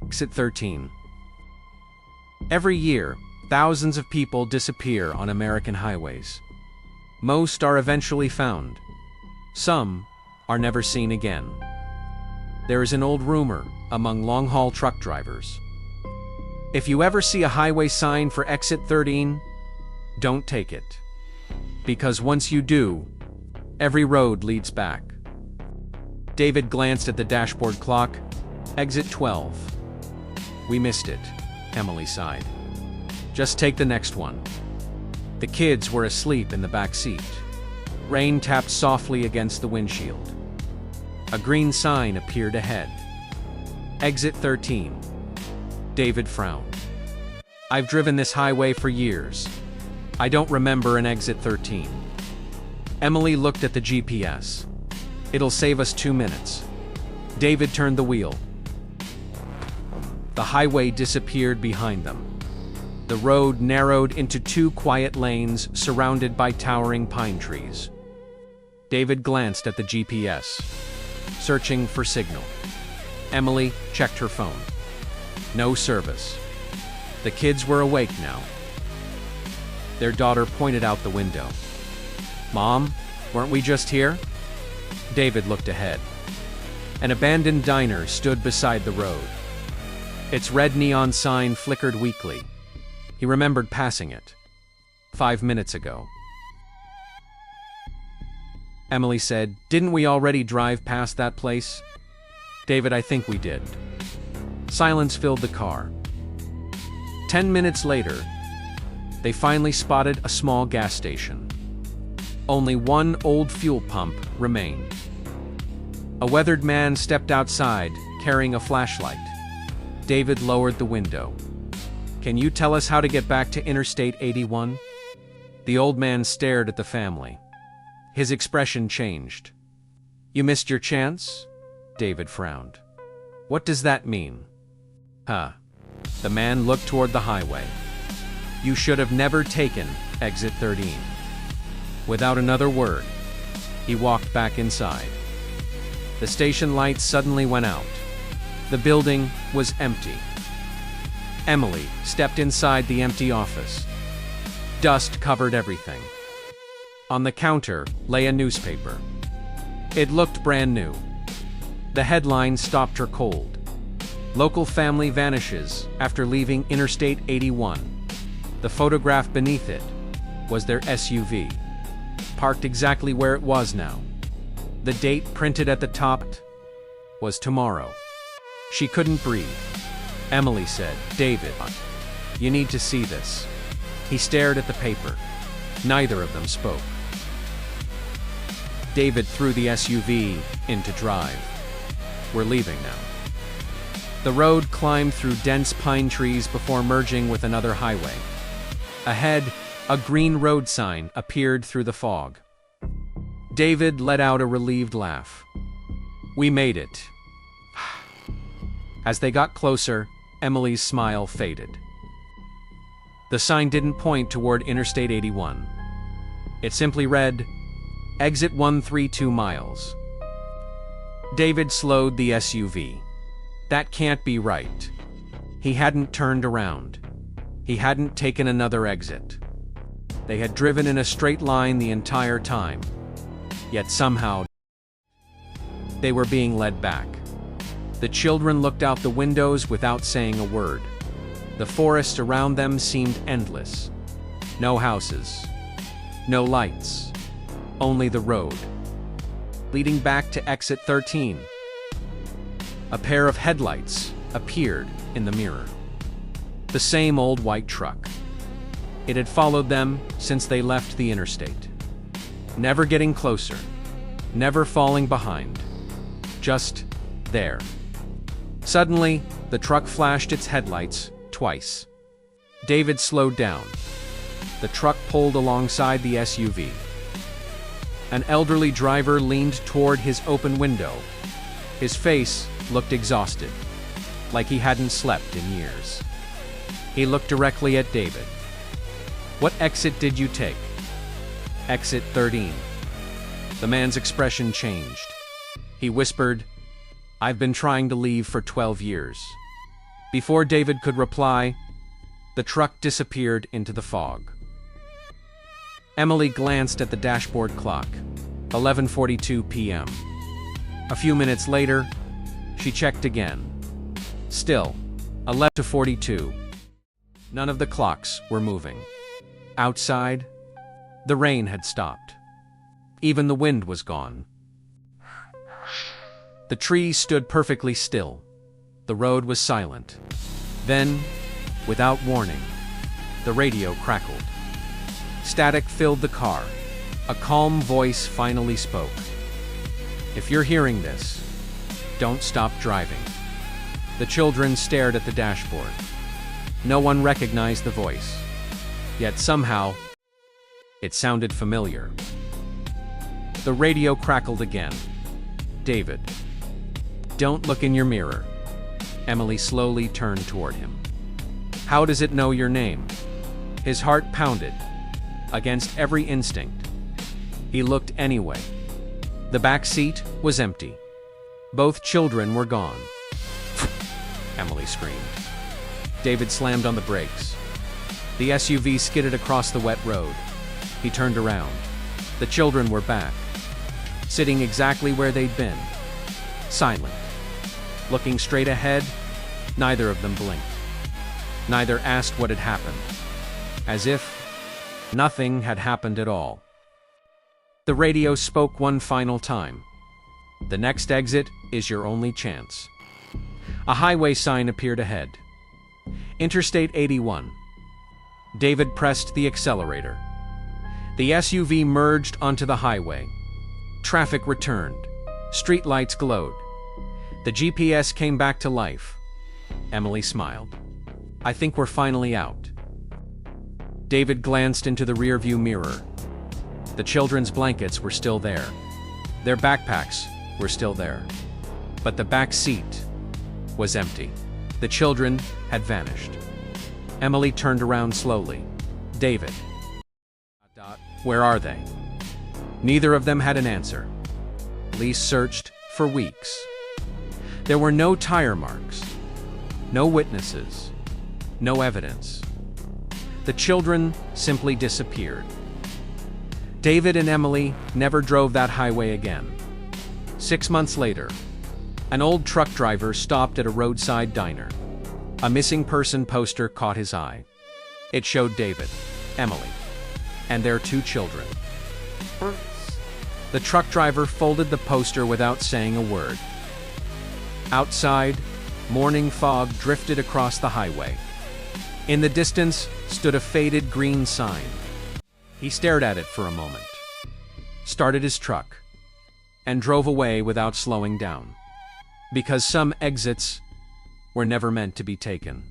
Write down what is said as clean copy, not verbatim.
Exit 13. Every year, thousands of people disappear on American highways. Most are eventually found. Some are never seen again. There is an old rumor among long-haul truck drivers. If you ever see a highway sign for Exit 13, don't take it. Because once you do, every road leads back. David glanced at the dashboard clock. Exit 12. We missed it, Emily sighed. Just take the next one. The kids were asleep in the back seat. Rain tapped softly against the windshield. A green sign appeared ahead. Exit 13. David frowned. I've driven this highway for years. I don't remember an exit 13. Emily looked at the GPS. It'll save us 2 minutes. David turned the wheel. The highway disappeared behind them. The road narrowed into 2 quiet lanes surrounded by towering pine trees. David glanced at the GPS, searching for signal. Emily checked her phone. No service. The kids were awake now. Their daughter pointed out the window. Mom, weren't we just here? David looked ahead. An abandoned diner stood beside the road. Its red neon sign flickered weakly. He remembered passing it 5 minutes ago. Emily said, "Didn't we already drive past that place?" David, I think we did. Silence filled the car. 10 minutes later, they finally spotted a small gas station. Only one old fuel pump remained. A weathered man stepped outside, carrying a flashlight. David lowered the window. Can you tell us how to get back to Interstate 81? The old man stared at the family. His expression changed. You missed your chance? David frowned. What does that mean? The man looked toward the highway. You should have never taken exit 13. Without another word, he walked back inside. The station lights suddenly went out. The building was empty. Emily stepped inside the empty office. Dust covered everything. On the counter lay a newspaper. It looked brand new. The headline stopped her cold. Local family vanishes after leaving Interstate 81. The photograph beneath it was their SUV, parked exactly where it was now. The date printed at the top was tomorrow. She couldn't breathe. Emily said, David, you need to see this. He stared at the paper. Neither of them spoke. David threw the SUV into drive. We're leaving now. The road climbed through dense pine trees before merging with another highway. Ahead, a green road sign appeared through the fog. David let out a relieved laugh. We made it. As they got closer, Emily's smile faded. The sign didn't point toward Interstate 81. It simply read, Exit 132 miles. David slowed the SUV. That can't be right. He hadn't turned around. He hadn't taken another exit. They had driven in a straight line the entire time. Yet somehow, they were being led back. The children looked out the windows without saying a word. The forest around them seemed endless. No houses. No lights. Only the road. Leading back to exit 13. A pair of headlights appeared in the mirror. The same old white truck. It had followed them since they left the interstate. Never getting closer. Never falling behind. Just there. Suddenly, the truck flashed its headlights twice. David slowed down. The truck pulled alongside the SUV. An elderly driver leaned toward his open window. His face looked exhausted, like he hadn't slept in years. He looked directly at David. What exit did you take? Exit 13. The man's expression changed. He whispered, I've been trying to leave for 12 years. Before David could reply, the truck disappeared into the fog. Emily glanced at the dashboard clock, 11:42 p.m. A few minutes later, she checked again. Still, 11:42. None of the clocks were moving. Outside, the rain had stopped. Even the wind was gone. The trees stood perfectly still. The road was silent. Then, without warning, the radio crackled. Static filled the car. A calm voice finally spoke. "If you're hearing this, don't stop driving." The children stared at the dashboard. No one recognized the voice. Yet somehow, it sounded familiar. The radio crackled again. "David, don't look in your mirror." Emily slowly turned toward him. "How does it know your name?" His heart pounded. Against every instinct, he looked anyway. The back seat was empty. Both children were gone. Emily screamed. David slammed on the brakes. The SUV skidded across the wet road. He turned around. The children were back, sitting exactly where they'd been, silent. Looking straight ahead, neither of them blinked. Neither asked what had happened, as if nothing had happened at all. The radio spoke one final time. "The next exit is your only chance." A highway sign appeared ahead. Interstate 81. David pressed the accelerator. The SUV merged onto the highway. Traffic returned. Streetlights glowed. The GPS came back to life. Emily smiled. "I think we're finally out." David glanced into the rearview mirror. The children's blankets were still there. Their backpacks were still there. But the back seat was empty. The children had vanished. Emily turned around slowly. "David. Where are they?" Neither of them had an answer. Police searched for weeks. There were no tire marks, no witnesses, no evidence. The children simply disappeared. David and Emily never drove that highway again. 6 months later, an old truck driver stopped at a roadside diner. A missing person poster caught his eye. It showed David, Emily, and their 2 children. The truck driver folded the poster without saying a word. Outside, morning fog drifted across the highway. In the distance stood a faded green sign. He stared at it for a moment, started his truck, and drove away without slowing down. Because some exits were never meant to be taken.